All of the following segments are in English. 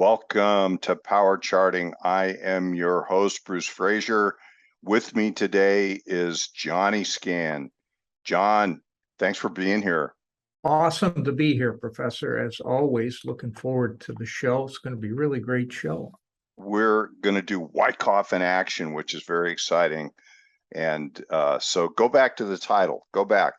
Welcome to Power Charting. I am your host, Bruce Fraser. With me today is Johni Scan. John, thanks for being here. Awesome to be here, Professor. As always, looking forward to the show. It's going to be a really great show. We're going to do Wyckoff in action, which is very exciting. And so go back to the title. Go back.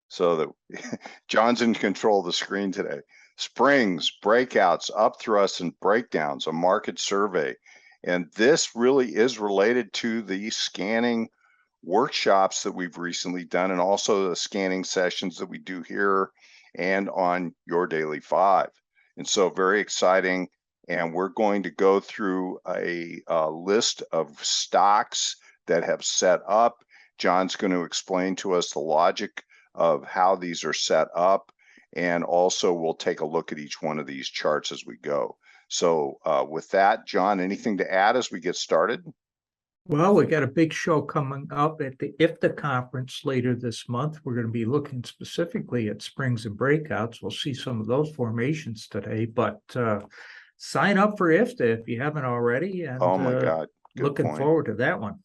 So that John's in control of the screen today. Springs, breakouts, upthrusts, and breakdowns, a market survey. And this really is related to the scanning workshops that we've recently done, and also the scanning sessions that we do here and on Your Daily 5. And so very exciting. And we're going to go through a list of stocks that have set up. John's going to explain to us the logic of how these are set up. And also we'll take a look at each one of these charts as we go. So with that, John, anything to add as we get started? Well, we got a big show coming up at the IFTA conference later this month. We're going to be looking specifically at springs and breakouts. We'll see some of those formations today, but sign up for IFTA if you haven't already. And, oh my God, looking forward to that one.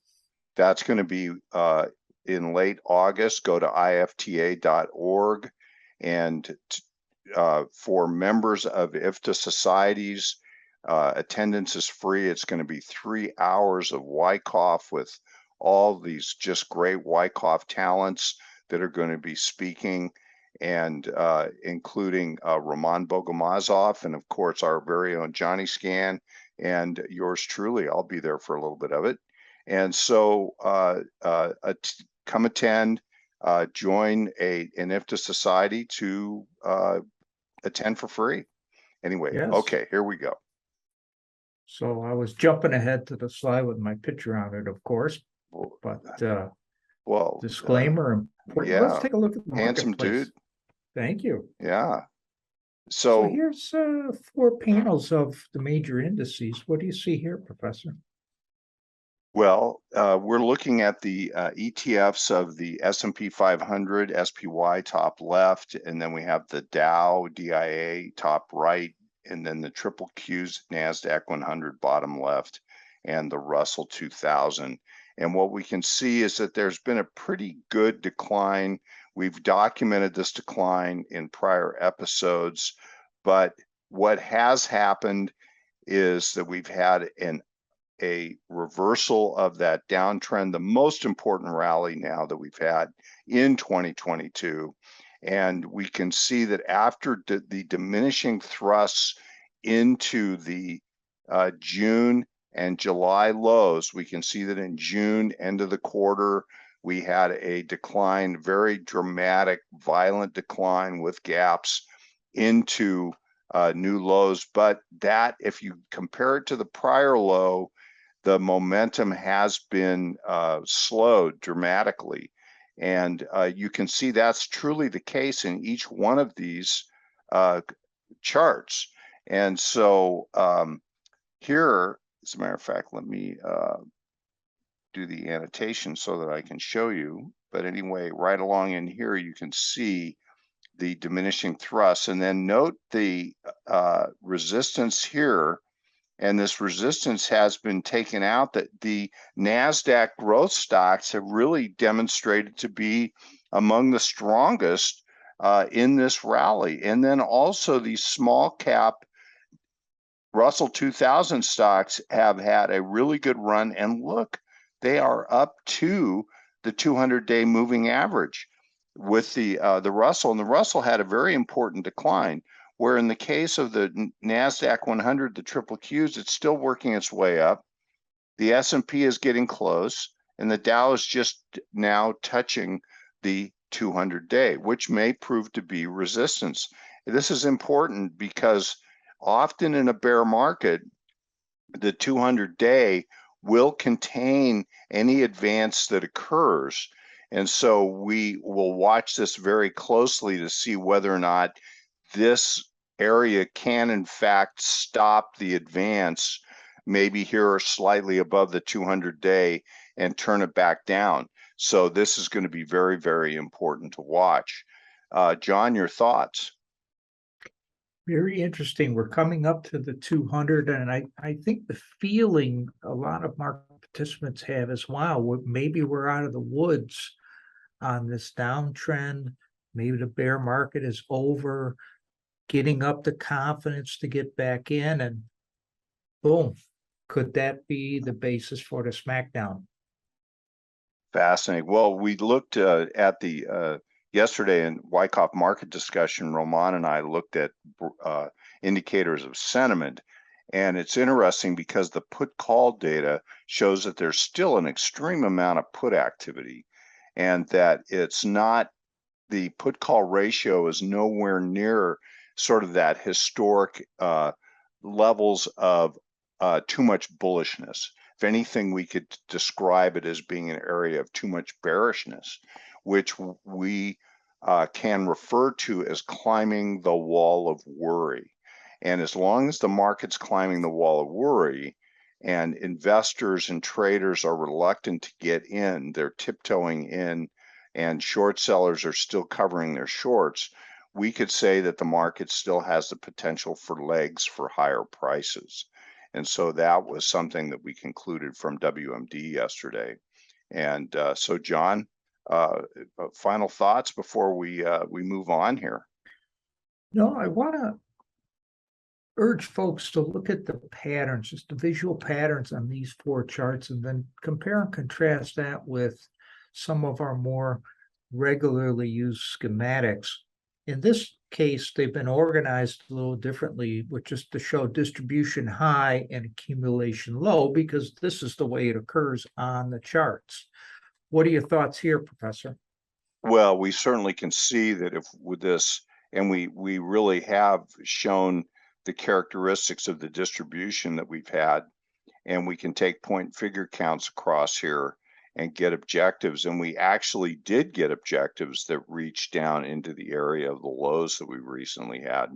That's going to be in late August. Go to ifta.org. And for members of IFTA societies, attendance is free. It's going to be 3 hours of Wyckoff with all these just great Wyckoff talents that are going to be speaking, and including Roman Bogomazov, and of course our very own Johni Scan, and yours truly. I'll be there for a little bit of it. And so come attend. Join an IFTA society to attend for free. Anyway, yes. Okay, here we go. So I was jumping ahead to the slide with my picture on it, of course, but well, disclaimer. Yeah, let's take a look at the handsome dude. Thank you. Yeah. So here's 4 panels of the major indices. What do you see here, Professor? Well, we're looking at the ETFs of the S&P 500, SPY top left, and then we have the Dow, DIA top right, and then the triple Qs, NASDAQ 100 bottom left, and the Russell 2000. And what we can see is that there's been a pretty good decline. We've documented this decline in prior episodes, but what has happened is that we've had a reversal of that downtrend, the most important rally now that we've had in 2022. And we can see that after the diminishing thrusts into the June and July lows, we can see that in June, end of the quarter, we had a decline, very dramatic, violent decline with gaps into new lows. But that, if you compare it to the prior low, the momentum has been slowed dramatically. And you can see that's truly the case in each one of these charts. And so here, as a matter of fact, let me do the annotation so that I can show you. But anyway, right along in here, you can see the diminishing thrust. And then note the resistance here. And this resistance has been taken out, that the NASDAQ growth stocks have really demonstrated to be among the strongest in this rally. And then also these small cap Russell 2000 stocks have had a really good run. And look, they are up to the 200-day moving average with the Russell. And the Russell had a very important decline, where in the case of the NASDAQ 100, the triple Qs, it's still working its way up. The S&P is getting close, and the Dow is just now touching the 200-day, which may prove to be resistance. This is important because often in a bear market, the 200-day will contain any advance that occurs. And so we will watch this very closely to see whether or not this area can in fact stop the advance, maybe here or slightly above the 200-day, and turn it back down. So this is going to be very, very important to watch. John, your thoughts? Very interesting. We're coming up to the 200, and I think the feeling a lot of market participants have is, wow, maybe we're out of the woods on this downtrend. Maybe the bear market is over, getting up the confidence to get back in, and boom, could that be the basis for the smackdown? Fascinating. Well, we looked at the yesterday in Wyckoff market discussion. Roman and I looked at indicators of sentiment, and it's interesting because the put call data shows that there's still an extreme amount of put activity, and that it's not, the put call ratio is nowhere near sort of that historic levels of too much bullishness. If anything, we could describe it as being an area of too much bearishness, which we can refer to as climbing the wall of worry. And as long as the market's climbing the wall of worry and investors and traders are reluctant to get in, they're tiptoeing in, and short sellers are still covering their shorts, we could say that the market still has the potential for legs for higher prices. And so that was something that we concluded from WMD yesterday. And so, John, final thoughts before we move on here? No, I want to urge folks to look at the patterns, just the visual patterns on these four charts, and then compare and contrast that with some of our more regularly used schematics. In this case, they've been organized a little differently, which is to show distribution high and accumulation low, because this is the way it occurs on the charts. What are your thoughts here, Professor? Well, we certainly can see that if with this, and we really have shown the characteristics of the distribution that we've had, and we can take point figure counts across here and get objectives. And we actually did get objectives that reached down into the area of the lows that we recently had.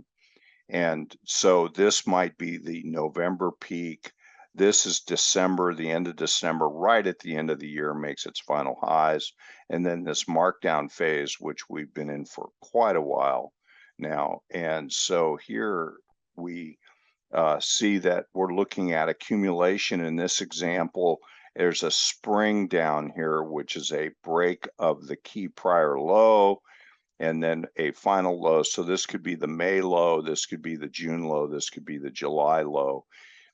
And so this might be the November peak. This is December, the end of December, right at the end of the year, makes its final highs. And then this markdown phase, which we've been in for quite a while now. And so here we see that we're looking at accumulation. In this example, there's a spring down here, which is a break of the key prior low, and then a final low. So this could be the May low, this could be the June low, this could be the July low.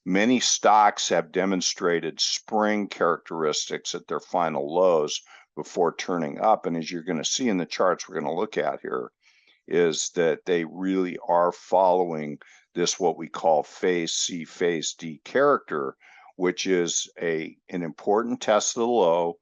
Many stocks have demonstrated spring characteristics at their final lows before turning up. And as you're going to see in the charts we're going to look at here, is that they really are following this, what we call phase C, phase D character, which is an important test of the low,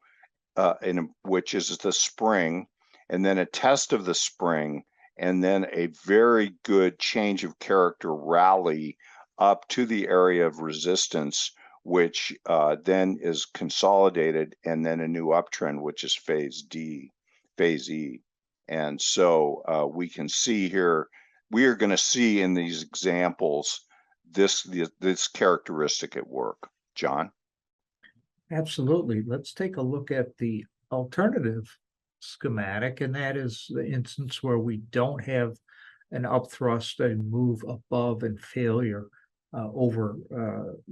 which is the spring, and then a test of the spring, and then a very good change of character rally up to the area of resistance, which then is consolidated, and then a new uptrend, which is phase D, phase E. And so we can see here, we are going to see in these examples this characteristic at work. John? Absolutely. Let's take a look at the alternative schematic, and that is the instance where we don't have an upthrust and move above and failure over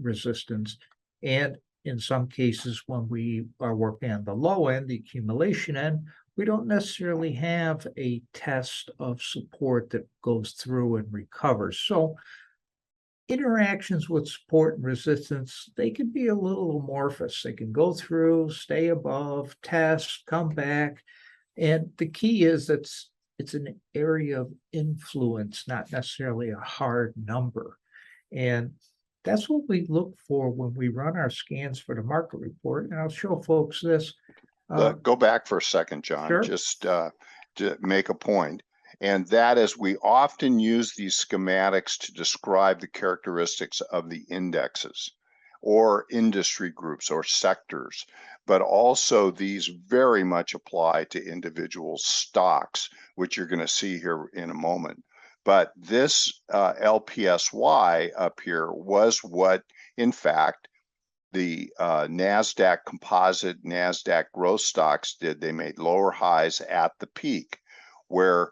resistance. And in some cases, when we are working on the low end, the accumulation end, we don't necessarily have a test of support that goes through and recovers. So interactions with support and resistance, they can be a little amorphous. They can go through, stay above, test, come back. And the key is that it's an area of influence, not necessarily a hard number. And that's what we look for when we run our scans for the market report. And I'll show folks this. Go back for a second, John, sure. Just to make a point. And that is, we often use these schematics to describe the characteristics of the indexes or industry groups or sectors, but also these very much apply to individual stocks, which you're going to see here in a moment. But this LPSY up here was what, in fact, the NASDAQ composite, NASDAQ growth stocks did. They made lower highs at the peak, where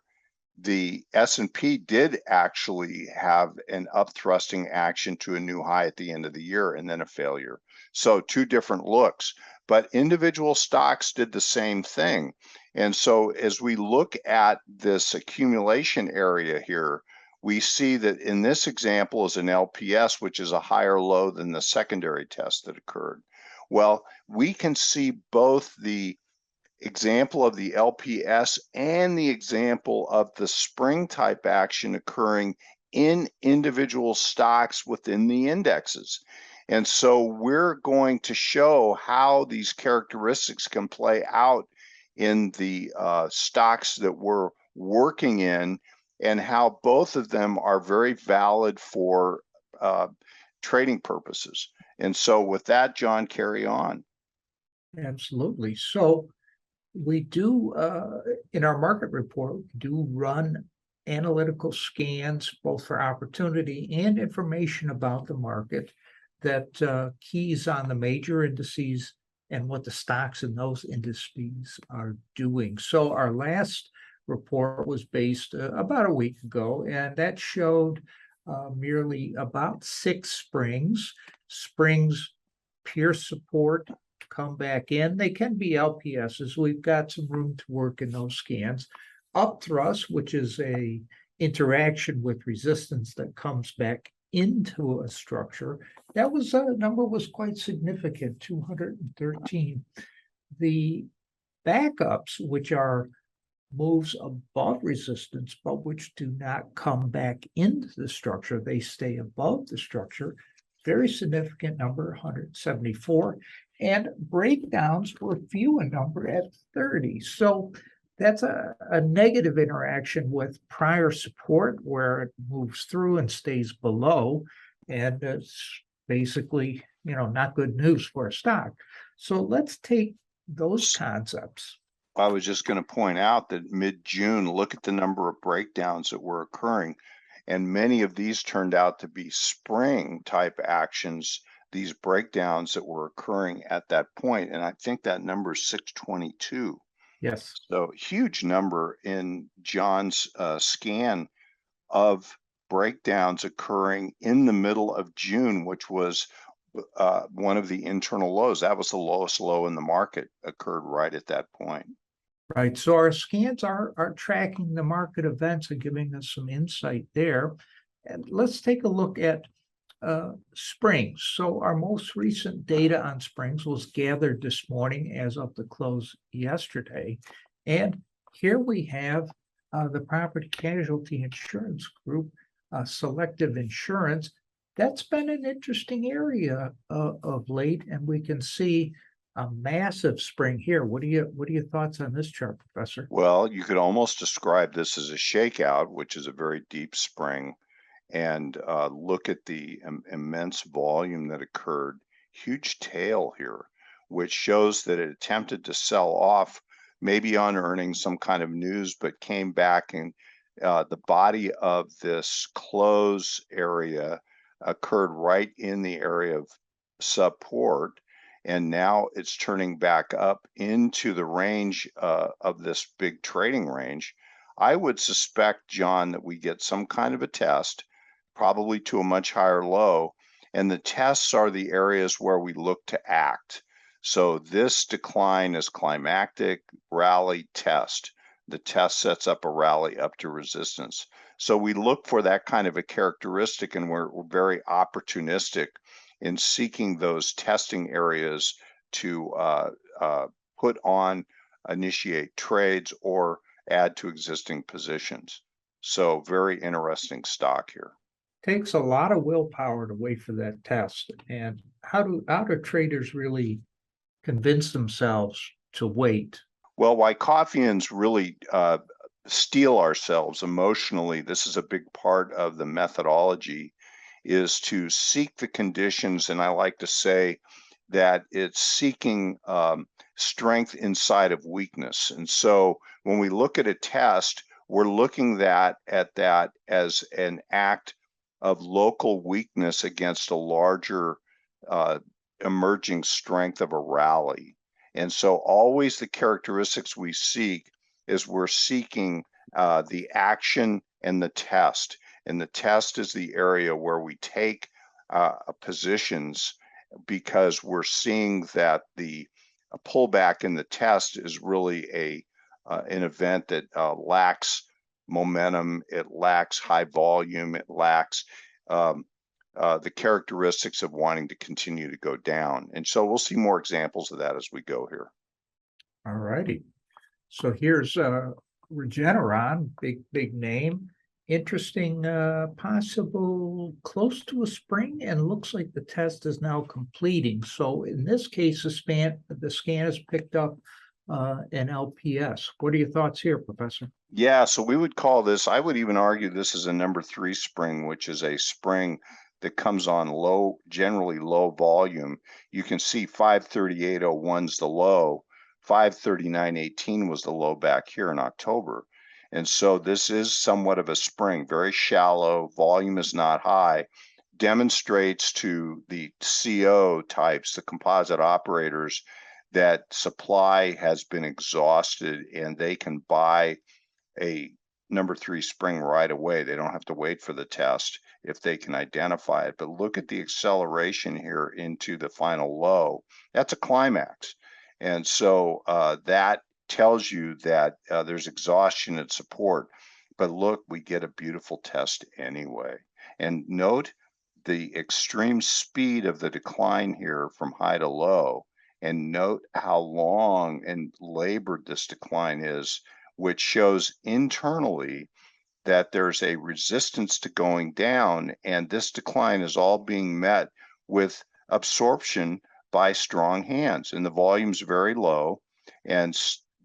the S&P did actually have an upthrusting action to a new high at the end of the year and then a failure. So two different looks, but individual stocks did the same thing. And so as we look at this accumulation area here, we see that in this example is an LPS, which is a higher low than the secondary test that occurred. Well, we can see both the example of the LPS and the example of the spring type action occurring in individual stocks within the indexes. And so we're going to show how these characteristics can play out in the stocks that we're working in, and how both of them are very valid for trading purposes. And so with that, John, carry on. Absolutely. So we do, in our market report, we do run analytical scans, both for opportunity and information about the market that keys on the major indices and what the stocks in those indices are doing. So our last report was based about a week ago, and that showed merely about 6 springs. Springs pierce support, come back in. They can be LPSs. We've got some room to work in those scans. Upthrust, which is a interaction with resistance that comes back into a structure, that was number was quite significant, 213. The backups, which are moves above resistance, but which do not come back into the structure, they stay above the structure, very significant number, 174. And breakdowns were few in number at 30. So that's a negative interaction with prior support where it moves through and stays below. And it's basically, not good news for a stock. So let's take those concepts. I was just going to point out that mid-June, look at the number of breakdowns that were occurring. And many of these turned out to be spring type actions, these breakdowns that were occurring at that point. And I think that number is 622. Yes. So huge number in John's scan of breakdowns occurring in the middle of June, which was one of the internal lows. That was the lowest low in the market, occurred right at that point. Right. So our scans are tracking the market events and giving us some insight there. And let's take a look at springs. So our most recent data on springs was gathered this morning as of the close yesterday. And here we have the property casualty insurance group, Selective Insurance. That's been an interesting area of late, and we can see a massive spring here. What are your thoughts on this chart, Professor? Well, you could almost describe this as a shakeout, which is a very deep spring, and look at the immense volume that occurred. Huge tail here, which shows that it attempted to sell off, maybe on earnings, some kind of news, but came back, and the body of this close area occurred right in the area of support. And now it's turning back up into the range of this big trading range. I would suspect, John, that we get some kind of a test, probably to a much higher low. And the tests are the areas where we look to act. So this decline is climactic, rally, test. The test sets up a rally up to resistance. So we look for that kind of a characteristic, and we're very opportunistic in seeking those testing areas to put on, initiate trades, or add to existing positions. So very interesting stock here. Takes a lot of willpower to wait for that test. And how do traders really convince themselves to wait? Well, Wyckoffians really steel ourselves emotionally. This is a big part of the methodology, is to seek the conditions, and I like to say that it's seeking strength inside of weakness. And so when we look at a test, we're looking at that as an act of local weakness against a larger emerging strength of a rally. And so always the characteristics we seek is we're seeking the action and the test. And the test is the area where we take positions, because we're seeing that the pullback in the test is really an event that lacks momentum, it lacks high volume, it lacks the characteristics of wanting to continue to go down. And so we'll see more examples of that as we go here. All righty. So here's Regeneron, big name. Interesting, possible close to a spring, and looks like the test is now completing. So in this case, the scan has picked up an LPS. What are your thoughts here, Professor? Yeah, so we would call this, I would even argue this is a number 3 spring, which is a spring that comes on low, generally low volume. You can see 538.01's the low, 539.18 was the low back here in October. And so this is somewhat of a spring, very shallow, volume is not high, demonstrates to the CO types, the composite operators, that supply has been exhausted and they can buy a number 3 spring right away. They don't have to wait for the test if they can identify it. But look at the acceleration here into the final low. That's a climax. And so that tells you that there's exhaustion at support. But look, we get a beautiful test anyway. And note the extreme speed of the decline here from high to low. And note how long and labored this decline is, which shows internally that there's a resistance to going down, and this decline is all being met with absorption by strong hands, and the volume's very low, and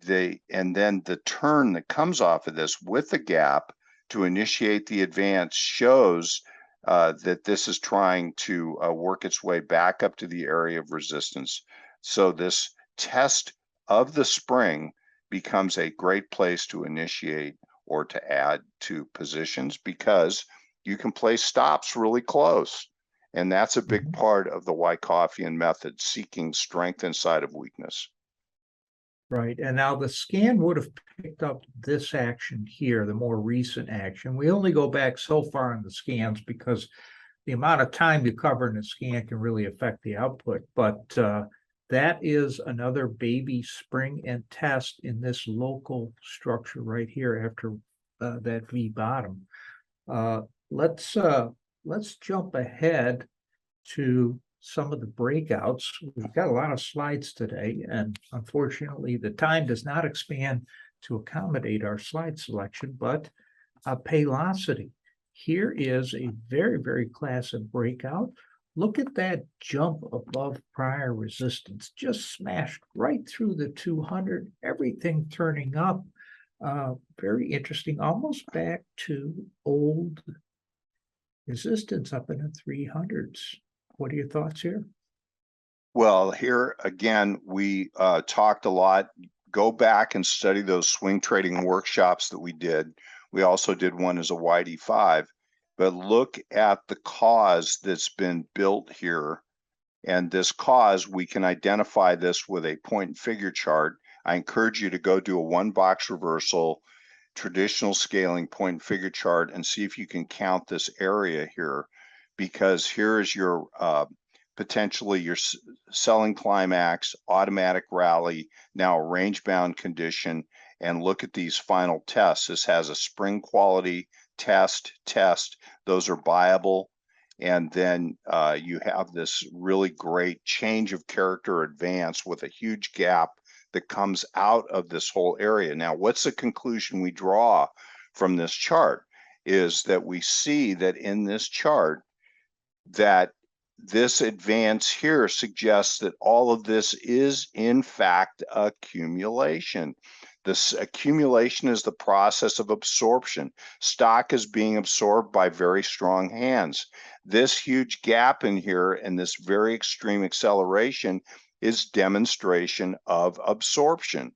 then the turn that comes off of this with the gap to initiate the advance shows that this is trying to work its way back up to the area of resistance. So this test of the spring becomes a great place to initiate or to add to positions, because you can place stops really close. And that's a big part of the Wyckoffian method, seeking strength inside of weakness. Right. And now the scan would have picked up this action here, the more recent action. We only go back so far in the scans because the amount of time you cover in a scan can really affect the output. But that is another baby spring and test in this local structure right here after that V bottom. Let's jump ahead to some of the breakouts. We've got a lot of slides today, and unfortunately the time does not expand to accommodate our slide selection, but Paylocity. Here is a very classic breakout. Look at that jump above prior resistance, just smashed right through the 200, everything turning up. Very interesting, almost back to old resistance up in the 300s. What are your thoughts here? Well, here again, we talked a lot. Go back and study those swing trading workshops that we did. We also did one as a YD5. But look at the cause that's been built here. And this cause, we can identify this with a point and figure chart. I encourage you to go do a 1-box reversal, traditional scaling point and figure chart, and see if you can count this area here, because here is your potentially your selling climax, automatic rally, now a range bound condition. And look at these final tests. This has a spring quality test. Those are buyable. And then you have this really great change of character advance with a huge gap that comes out of this whole area. Now, what's the conclusion we draw from this chart is that we see that in this chart that this advance here suggests that all of this is in fact accumulation. This accumulation is the process of absorption. Stock is being absorbed by very strong hands. This huge gap in here and this very extreme acceleration is demonstration of absorption.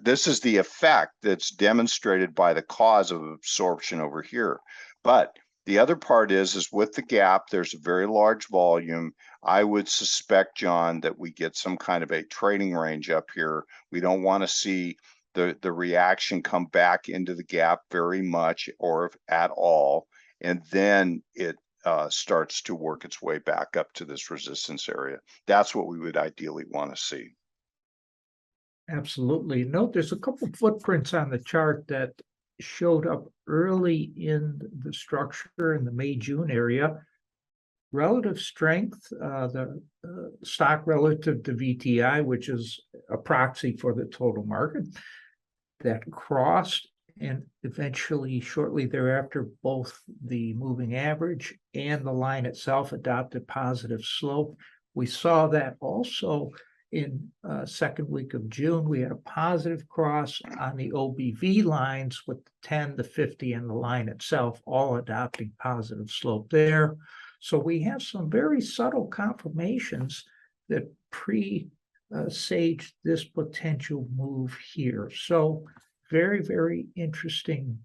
This is the effect that's demonstrated by the cause of absorption over here. But the other part is with the gap, there's a very large volume. I would suspect, John, that we get some kind of a trading range up here. We don't want to see the reaction come back into the gap very much or if at all, and then it starts to work its way back up to this resistance area. That's what we would ideally want to see. Absolutely. Note there's a couple footprints on the chart that showed up early in the structure in the May-June area. Relative strength, the stock relative to VTI, which is a proxy for the total market, that crossed, and eventually shortly thereafter both the moving average and the line itself adopted positive slope. We saw that also in second week of June. We had a positive cross on the OBV lines with the 10, the 50, and the line itself all adopting positive slope there. So we have some very subtle confirmations that presage this potential move here. So very, very interesting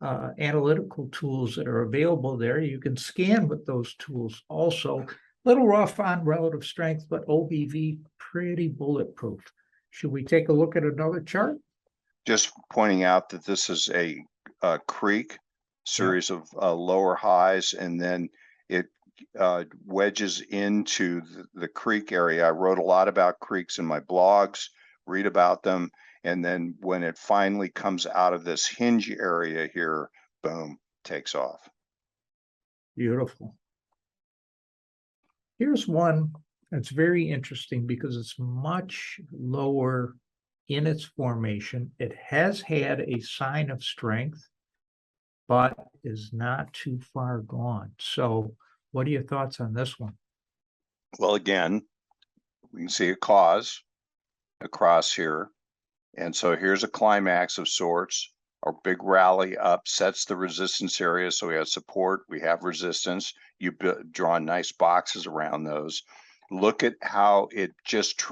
analytical tools that are available there. You can scan with those tools also. Little rough on relative strength, but OBV pretty bulletproof. Should we take a look at another chart? Just pointing out that this is a creek series of lower highs, and then it wedges into the creek area. I wrote a lot about creeks in my blogs, read about them, and then when it finally comes out of this hinge area here, boom, takes off. Beautiful. Here's one that's very interesting because it's much lower in its formation. It has had a sign of strength, but is not too far gone. So what are your thoughts on this one? Well, again, we can see a cause across here. And so here's a climax of sorts. Our big rally up sets the resistance area. So we have support, we have resistance. You draw nice boxes around those. Look at how it just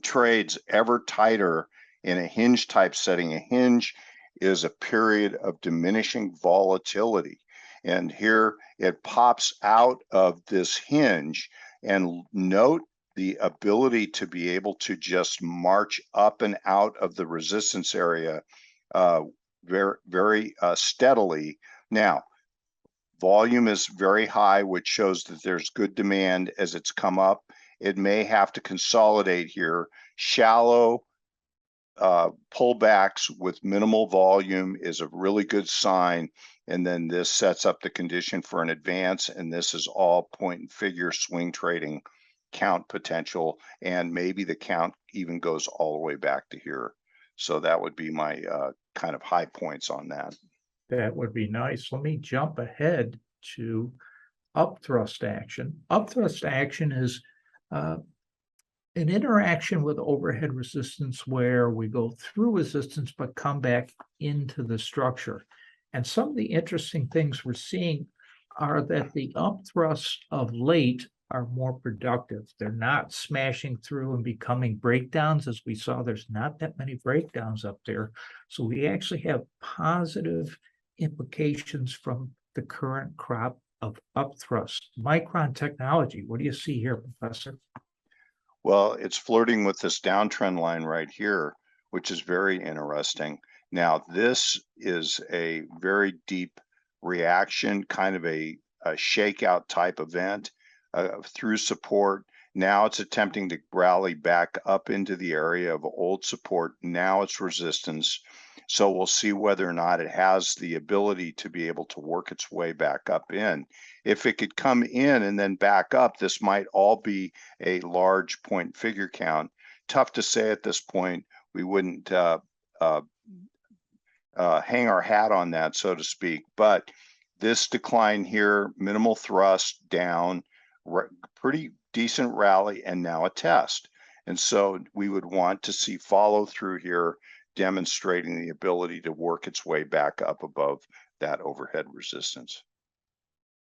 trades ever tighter in a hinge type setting. A hinge is a period of diminishing volatility. And here it pops out of this hinge, and note the ability to be able to just march up and out of the resistance area very steadily. Now, volume is very high, which shows that there's good demand as it's come up. It may have to consolidate here. Shallow pullbacks with minimal volume is a really good sign. And then this sets up the condition for an advance. And this is all point and figure swing trading count potential. And maybe the count even goes all the way back to here. So that would be my kind of high points on that. That would be nice. Let me jump ahead to upthrust action. Upthrust action is an interaction with overhead resistance where we go through resistance but come back into the structure. And some of the interesting things we're seeing are that the upthrusts of late are more productive. They're not smashing through and becoming breakdowns. As we saw, there's not that many breakdowns up there. So we actually have positive implications from the current crop of upthrust. Micron technology, what do you see here, Professor? Well, it's flirting with this downtrend line right here, which is very interesting. Now, this is a very deep reaction, kind of a shakeout type event through support. Now it's attempting to rally back up into the area of old support. Now it's resistance. So we'll see whether or not it has the ability to be able to work its way back up in. If it could come in and then back up, this might all be a large point figure count. Tough to say at this point. We wouldn't hang our hat on that, so to speak. But this decline here, minimal thrust down, pretty decent rally, and now a test. And so we would want to see follow through here, demonstrating the ability to work its way back up above that overhead resistance.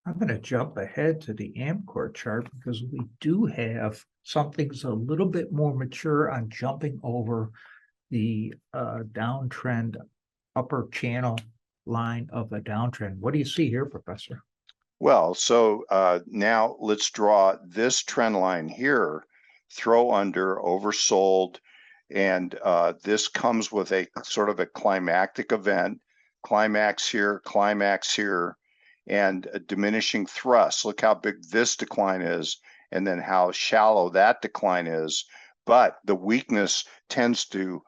I'm going to jump ahead to the Amkor chart because we do have something that's a little bit more mature on jumping over the downtrend upper channel line of a downtrend. What do you see here, Professor? Well, so now let's draw this trend line here, throw under, oversold, And this comes with a sort of a climactic event, climax here, and a diminishing thrust. Look how big this decline is, and then how shallow that decline is. But the weakness tends to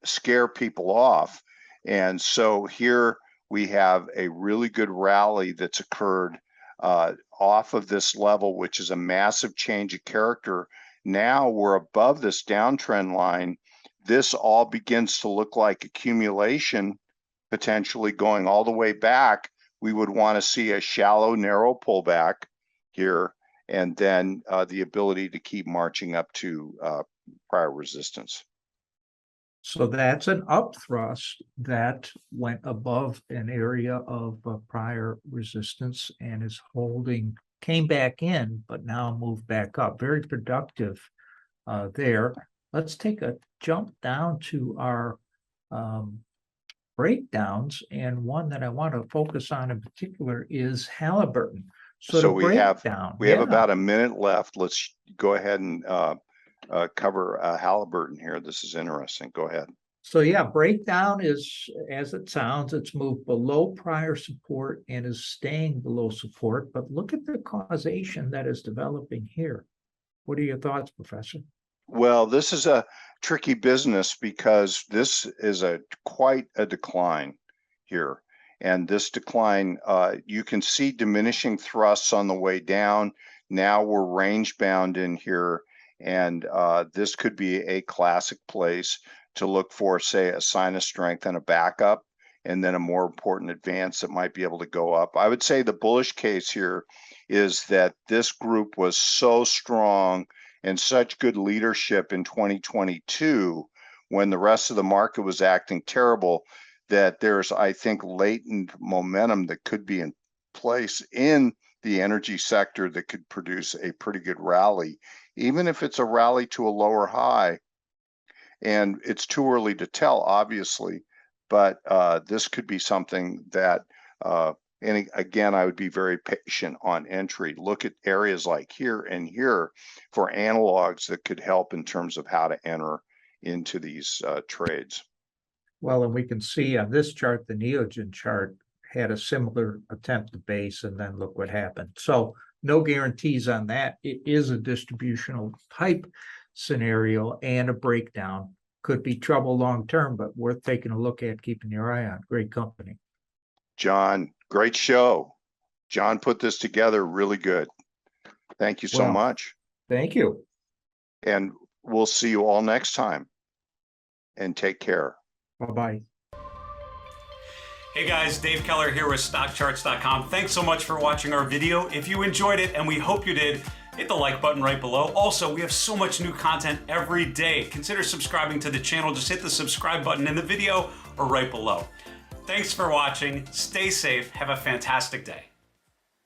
scare people off. And so here we have a really good rally that's occurred off of this level, which is a massive change of character. Now we're above this downtrend line. This all begins to look like accumulation, potentially going all the way back. We would want to see a shallow, narrow pullback here, and then the ability to keep marching up to prior resistance. So that's an upthrust that went above an area of prior resistance and is holding, came back in, but now moved back up. Very productive there. Let's take a jump down to our breakdowns, and one that I want to focus on in particular is Halliburton. So we have about a minute left. Let's go ahead and cover Halliburton here. This is interesting. Go ahead. So yeah, breakdown is, as it sounds, it's moved below prior support and is staying below support. But look at the causation that is developing here. What are your thoughts, Professor? Well, this is a tricky business because this is quite a decline here. And this decline, you can see diminishing thrusts on the way down. Now we're range bound in here. And this could be a classic place to look for, say, a sign of strength and a backup, and then a more important advance that might be able to go up. I would say the bullish case here is that this group was so strong and such good leadership in 2022 when the rest of the market was acting terrible, that there's, I think, latent momentum that could be in place in the energy sector that could produce a pretty good rally, even if it's a rally to a lower high. And it's too early to tell, obviously, but this could be something that, and again, I would be very patient on entry. Look at areas like here and here for analogs that could help in terms of how to enter into these trades. Well, and we can see on this chart, the NEOG chart had a similar attempt to base, and then look what happened. So no guarantees on that. It is a distributional type scenario, and a breakdown could be trouble long term, but worth taking a look at, keeping your eye on. Great company. John, great show. John put this together really good. Thank you so much. Thank you. And we'll see you all next time. And take care. Bye-bye. Hey guys, Dave Keller here with StockCharts.com. Thanks so much for watching our video. If you enjoyed it, and we hope you did, hit the like button right below. Also, we have so much new content every day. Consider subscribing to the channel. Just hit the subscribe button in the video or right below. Thanks for watching. Stay safe. Have a fantastic day.